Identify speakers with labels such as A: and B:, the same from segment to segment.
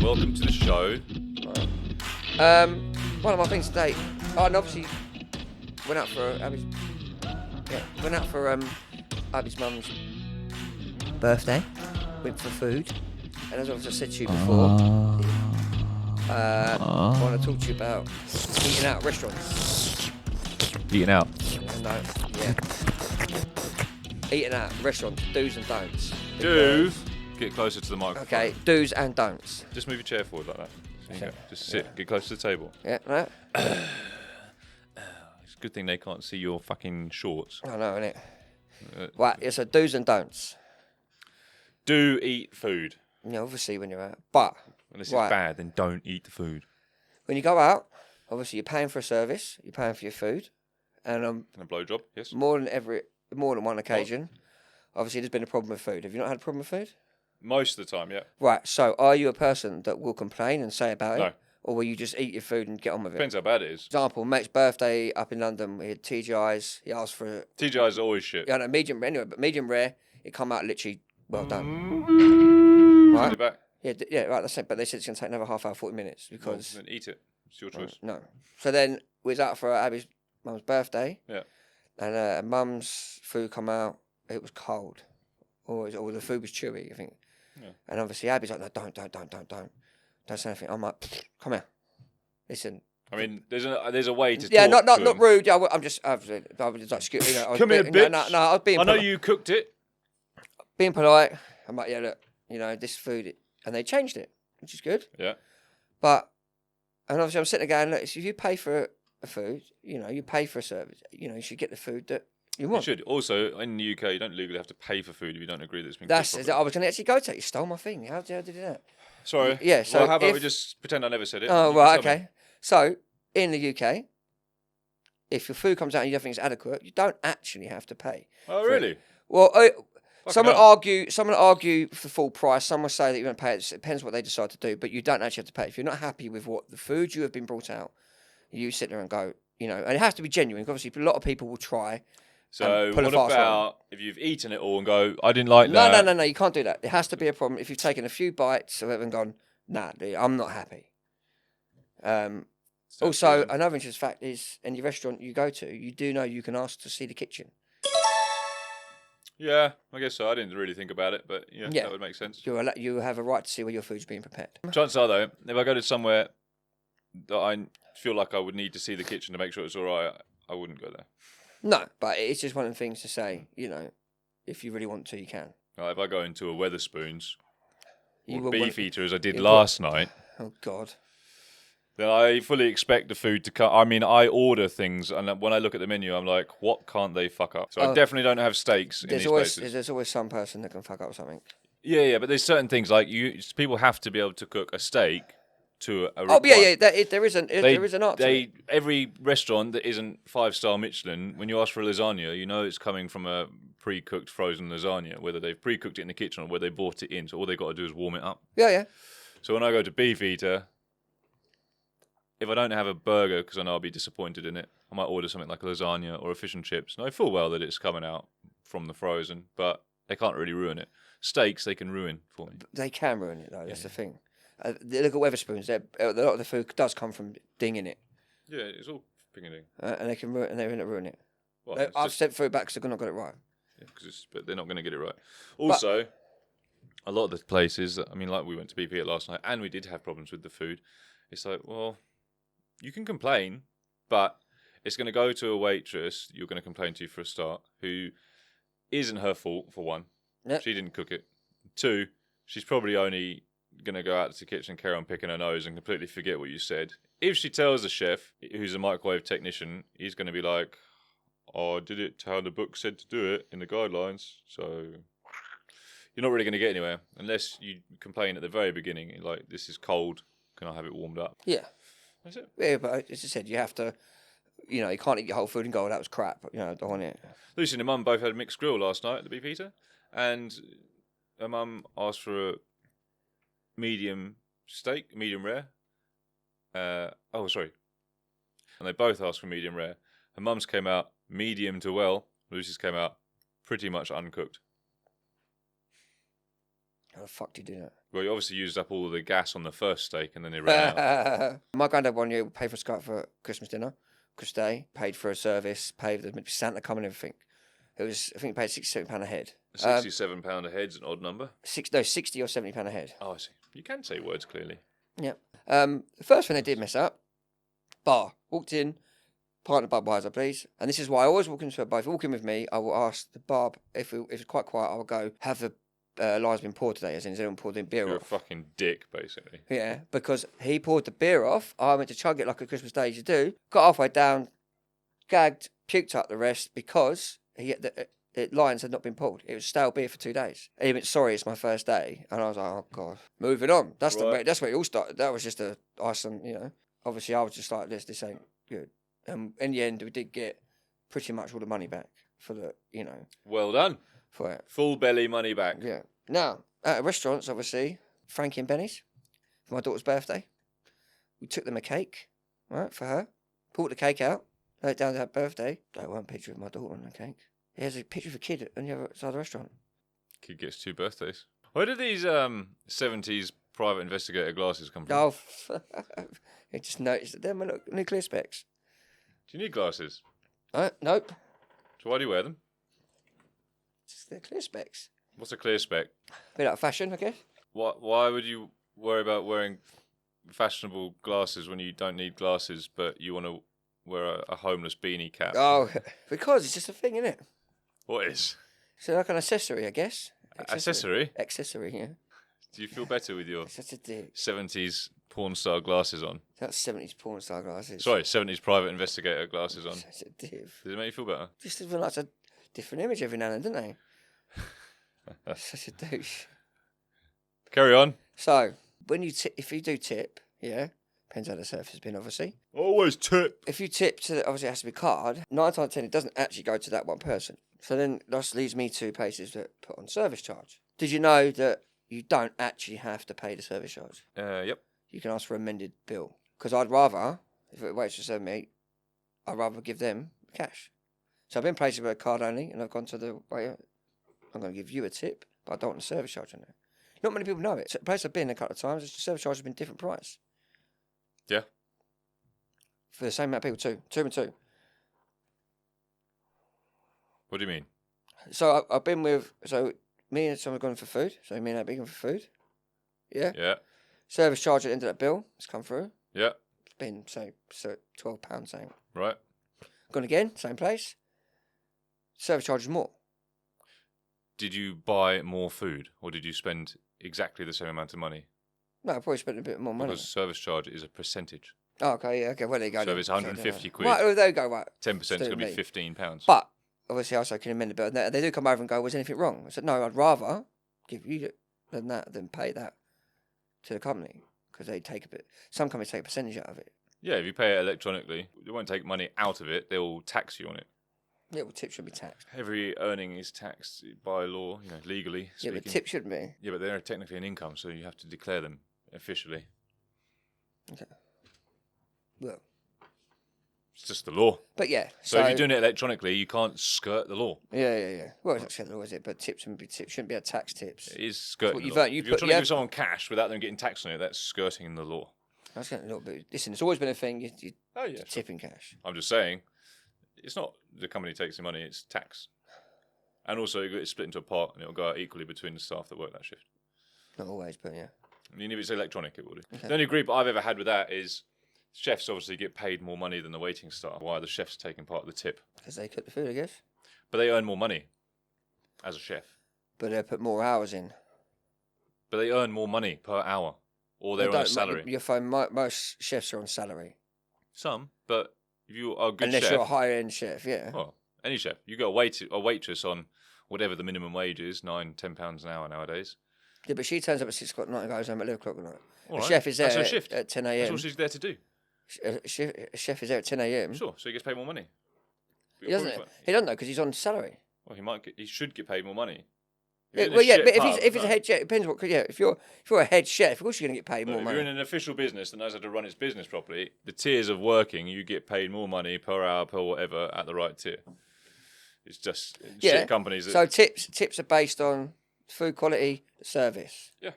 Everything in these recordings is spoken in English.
A: welcome to the show.
B: One of my things today, and obviously went out for Abby's mum's birthday. Went for food, and as I've said to you before, I want to talk to you about eating out at restaurants.
A: Eating out.
B: No, yeah. Eating out at restaurants, do's and don'ts.
A: Get closer to the microphone.
B: Okay, do's and don'ts.
A: Just move your chair forward like that. So you
B: Okay.
A: go. Just sit. Get close to the table.
B: Yeah, no.
A: It's a good thing they can't see your fucking shorts.
B: I know, innit? Right, yeah, so do's and don'ts.
A: Do eat food.
B: Yeah, obviously when you're out. But
A: Unless it's bad, then don't eat the food.
B: when you go out, obviously you're paying for a service, you're paying for your food. And
A: And a blowjob, yes.
B: more than one occasion, obviously there's been a problem with food. Have you not had a problem with food?
A: Most of the time, yeah.
B: Right, so are you a person that will complain and say about
A: No.
B: it? Or will you just eat your food and get on with it?
A: Depends how bad it is.
B: Example, mate's birthday up in London, we had TGI's, he asked for it.
A: TGI's always shit.
B: Yeah, no, medium rare anyway, but medium rare, it come out literally well done.
A: Right.
B: Right?
A: Back.
B: Yeah, right, that's it. But they said it's going to take another half hour, 40 minutes because...
A: Well, then eat it. It's your choice.
B: No. So then we was out for Abby's mum's birthday.
A: Yeah.
B: And mum's food come out, it was cold. Or the food was chewy, I think.
A: Yeah.
B: And obviously Abby's like, no, don't say anything. I'm like, come here. Listen.
A: I mean, there's a way to
B: Yeah,
A: talk
B: not
A: to them.
B: rude. I was just like,
A: Come here, bitch.
B: No, I was being
A: I know
B: polite.
A: you cooked it.
B: Being polite. I'm like, yeah, look, this food, and they changed it, which is good.
A: Yeah.
B: But, and obviously I'm sitting there going, look, if you pay for a food, you pay for a service, you should get the food that you
A: You
B: want.
A: should. Also, in the UK, you don't legally have to pay for food if you don't agree that it's been
B: That's
A: cooked
B: I
A: properly.
B: was going to actually go to it. You stole my thing. How did you do that?
A: Sorry.
B: Yeah, so
A: well, how about
B: if-
A: we just pretend I never said it?
B: Oh,
A: You can
B: right,
A: tell me.
B: okay. So, in the UK, if your food comes out and you don't think it's adequate, you don't actually have to pay.
A: Oh, really?
B: Well, some would
A: hell.
B: argue for full price. Some will say that you don't pay. It depends what they decide to do, but you don't actually have to pay. If you're not happy with what the food you have been brought out, you sit there and go, and it has to be genuine. Obviously, a lot of people will try.
A: So,
B: pull a
A: what
B: fast one.
A: about if you've eaten it all and go, I didn't like that?
B: No, you can't do that. It has to be a problem. If you've taken a few bites of it and gone, nah, dude, I'm not happy. Also, another interesting fact is, in your restaurant you go to, you do know you can ask to see the kitchen.
A: Yeah, I guess so. I didn't really think about it, but yeah. That would make sense.
B: You have a right to see where your food's being prepared.
A: Chances are, though, if I go to somewhere that I feel like I would need to see the kitchen to make sure it's all right, I wouldn't go there.
B: No, but it's just one of the things to say, if you really want to, you can.
A: Like, if I go into a Weatherspoons
B: You
A: or
B: will
A: Beef
B: want-
A: Eater, as I did
B: you
A: last night,
B: Oh, God.
A: then I fully expect the food to come. I mean, I order things, and when I look at the menu, I'm like, what can't they fuck up? So I definitely don't have steaks in these places.
B: There's always some person that can fuck up something.
A: Yeah, but there's certain things like people have to be able to cook a steak to a
B: Oh, yeah, there is an art to it.
A: Every restaurant that isn't 5-star Michelin, when you ask for a lasagna, you know it's coming from a pre-cooked frozen lasagna, whether they've pre-cooked it in the kitchen or whether they bought it in. So all they got to do is warm it up.
B: Yeah.
A: So when I go to Beef Eater, if I don't have a burger because I know I'll be disappointed in it, I might order something like a lasagna or a fish and chips. And I feel well that it's coming out from the frozen, but they can't really ruin it. Steaks, they can ruin for me.
B: They can ruin it, though. That's the thing. Look at Weatherspoons. A lot of the food does come from ding in it.
A: Yeah, it's all ping-a-ding.
B: And they can ruin, and they're going to ruin it.
A: Well,
B: I've sent food back because they've not got it right.
A: Yeah, but they're not going to get it right. Also, a lot of the places, I mean, like we went to BP last night, and we did have problems with the food. It's like, well, you can complain, but it's going to go to a waitress you're going to complain to for a start, who isn't her fault, for one.
B: Yep.
A: She didn't cook it. 2, she's probably only going to go out to the kitchen and carry on picking her nose and completely forget what you said. If she tells the chef, who's a microwave technician, he's going to be like, oh, I did it how the book said to do it in the guidelines, so you're not really going to get anywhere unless you complain at the very beginning, like, this is cold, can I have it warmed up?
B: Yeah.
A: That's it.
B: Yeah, but as I said, you have to, you can't eat your whole food and go, oh, that was crap. I don't want it.
A: Lucy and her mum both had a mixed grill last night at the Beef Eater, and her mum asked for a medium steak, medium rare. And they both asked for medium rare. Her mum's came out medium to well. Lucy's came out pretty much uncooked.
B: How the fuck do you do that?
A: Well, you obviously used up all the gas on the first steak and then it ran out.
B: My granddad one year paid for Skype for Christmas dinner, Christmas Day, paid for a service, paid for the Santa coming and everything. It was, I think, he paid £67 a head.
A: £67 a head's an odd number.
B: 60 or £70 a head.
A: Oh, I see. You can say words clearly.
B: Yeah. The first thing they did mess up, bar. Walked in, pint of Budweiser, please. And this is why I always walk into a bar. If you walk in with me, I will ask the bar, if it's quite quiet, I will go, have the lines been poured today? As in, has anyone poured the beer
A: You're
B: off?
A: a fucking dick, basically.
B: Yeah, because he poured the beer off. I went to chug it like a Christmas Day as you do. Got halfway down, gagged, puked up the rest because the lines had not been pulled. It was stale beer for 2 days. He went, sorry, it's my first day. And I was like, oh, God. Moving on. That's
A: Right.
B: that's where it all started. That was just a ice, obviously I was just like, this ain't good. And in the end, we did get pretty much all the money back for the,
A: Well done.
B: for it.
A: Full belly money back.
B: Yeah. Now, at restaurants, obviously, Frankie and Benny's for my daughter's birthday. We took them a cake, right, for her. Brought the cake out, laid it down to her birthday. That one picture of my daughter on the cake. Here's a picture of a kid on the other side of the restaurant.
A: Kid gets 2 birthdays. Where did these 70s private investigator glasses come from?
B: Oh, I just noticed that they're my nuclear specs.
A: Do you need glasses?
B: Nope.
A: So why do you wear them?
B: Just they're clear specs.
A: What's a clear spec?
B: Bit out of fashion, I guess.
A: Why would you worry about wearing fashionable glasses when you don't need glasses, but you want to wear a homeless beanie cap?
B: Oh, because it's just a thing, isn't it?
A: What is?
B: So like an accessory, I guess.
A: Accessory?
B: Accessory, yeah.
A: Do you feel better with your
B: Such a dick.
A: 70s porn star glasses on?
B: That's 70s porn star glasses.
A: Sorry, 70s private investigator glasses on.
B: Such a div.
A: Does it make you feel better?
B: Just everyone likes a different image every now and then, don't they? Such a douche.
A: Carry on.
B: So, when you if you do tip, yeah, depends how the surf has been, obviously.
A: Always tip.
B: If you tip obviously it has to be card. 9 times out of 10, it doesn't actually go to that one person. So then that leads me to places that put on service charge. Did you know that you don't actually have to pay the service charge?
A: Yep.
B: You can ask for amended bill. Because I'd rather, if it waits to serve me, I'd rather give them cash. So I've been places where card only, and I've gone to the waiter, I'm going to give you a tip, but I don't want a service charge on it. Not many people know it. So the place I've been a couple of times, the service charge has been different price.
A: Yeah.
B: For the same amount of people, too. 2 and 2.
A: What do you mean?
B: So I've been with, me and someone gone for food. So me and Abby gone for food. Yeah.
A: Yeah.
B: Service charge at the end of that bill has come through.
A: Yeah.
B: It's been, so £12 saying.
A: Right.
B: Gone again, same place. Service charge is more.
A: Did you buy more food or did you spend exactly the same amount of money?
B: No, I probably spent a bit more money.
A: Because service charge is a percentage.
B: Oh, okay, yeah, okay, well, there you go.
A: So
B: then.
A: if it's 150 quid,
B: Right, well, there you go, right.
A: 10% is going to be
B: me.
A: £15.
B: But, obviously, I also can amend the bill. They do come over and go, was anything wrong? I said, no, I'd rather give you than pay that to the company. Because they take a bit, some companies take a percentage out of it.
A: Yeah, if you pay it electronically, they won't take money out of it, they'll tax you on it.
B: Yeah, well, tips should be taxed.
A: Every earning is taxed by law, legally speaking.
B: Yeah, but tips shouldn't be.
A: Yeah, but they're technically an income, so you have to declare them officially.
B: Okay. Well.
A: It's just the law.
B: But yeah.
A: So if you're doing it electronically, you can't skirt the law.
B: Yeah. Well, it's not said the law, is it? But tips shouldn't be a tax tips.
A: It is skirting the
B: you've
A: law.
B: earned.
A: If you're trying to give someone cash without them getting taxed on it, that's skirting the law.
B: I was getting a little bit. Listen, it's always been a thing. You tip in cash.
A: I'm just saying, it's not the company takes the money; it's tax, and also it's split into a part, and it'll go out equally between the staff that work that shift.
B: Not always, but yeah.
A: I mean, if it's electronic, it will do.
B: Okay.
A: The only agreement I've ever had with that is chefs obviously get paid more money than the waiting staff. Why are the chefs taking part of the tip?
B: Because they cook the food, I guess.
A: But they earn more money as a chef.
B: But they put more hours in.
A: But they earn more money per hour, or they're on a salary.
B: You find most chefs are on salary.
A: Some, but if you are a good
B: Unless
A: chef,
B: you're a higher end chef, yeah.
A: well, any chef, you got a waitress on whatever the minimum wage is, £9-10 an hour nowadays.
B: Yeah, but she turns up at 6 o'clock at night and goes home at 11 o'clock at night.
A: All
B: The
A: right.
B: chef is there
A: That's her shift.
B: at 10 a.m.
A: That's what she's there to do.
B: A chef is there at 10 a.m.
A: Sure, so he gets paid more money.
B: He doesn't know because he's on salary.
A: Well, he should get paid more money.
B: Yeah, well, yeah, but if he's a head chef, it depends what. Yeah, if you're a head chef, of course you're going to get paid more
A: if
B: money.
A: you're in an official business that knows how to run its business properly, the tiers of working, you get paid more money per hour, per whatever, at the right tier. It's just shit companies.
B: So tips are based on food quality, service.
A: Yeah.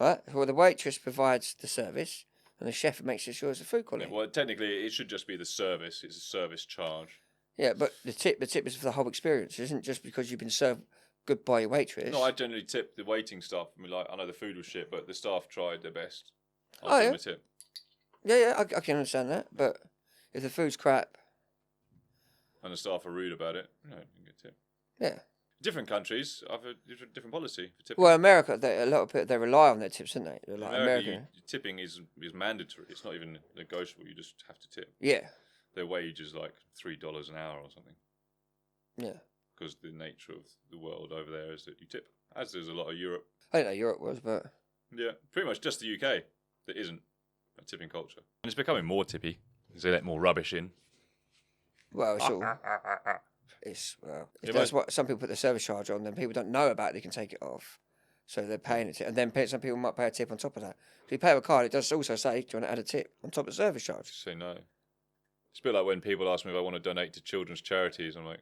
B: Right? Well, the waitress provides the service, and the chef makes sure it's the food
A: Yeah,
B: quality.
A: well, technically, it should just be the service. It's a service charge.
B: Yeah, but the tip is for the whole experience. It isn't just because you've been served good by your waitress.
A: No, I generally tip the waiting staff. I mean, like, I know the food was shit, but the staff tried their best. I'll give them a tip.
B: Yeah, I can understand that. But if the food's crap,
A: And the staff are rude about it, you can get a tip.
B: yeah.
A: Different countries have a different policy for tipping.
B: Well, America, a lot of people they rely on their tips, don't they? They're like
A: America, tipping is mandatory. It's not even negotiable. You just have to tip.
B: Yeah.
A: Their wage is like $3 an hour or something.
B: Yeah.
A: Because the nature of the world over there is that you tip, as there's a lot of Europe.
B: I don't know Europe was, but
A: Yeah, pretty much just the UK that isn't a tipping culture. And it's becoming more tippy as they let more rubbish in.
B: well, it's all. If that's what some people put the service charge on, then people don't know about it, they can take it off. So they're paying it, and then some people might pay a tip on top of that. If you pay with a card, it does also say, "Do you want to add a tip on top of the service charge?"
A: Just say no. It's a bit like when people ask me if I want to donate to children's charities. I'm like,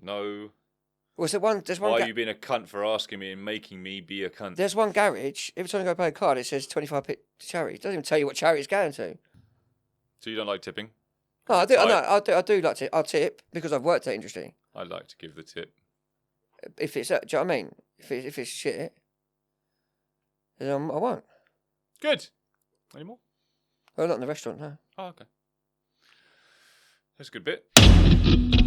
A: no.
B: Well, so there's one.
A: Why are you being a cunt for asking me and making me be a cunt?
B: There's one garage. Every time you go pay a card, it says 25p to charity. It doesn't even tell you what charity it's going to.
A: So you don't like tipping?
B: No, I do. I do like to. I'll tip because I've worked that industry.
A: I'd like to give the tip.
B: If it's, do you know what I mean? If it's shit, then I won't.
A: Good. Any more?
B: Well, not in the restaurant, no.
A: Oh, okay. That's a good bit.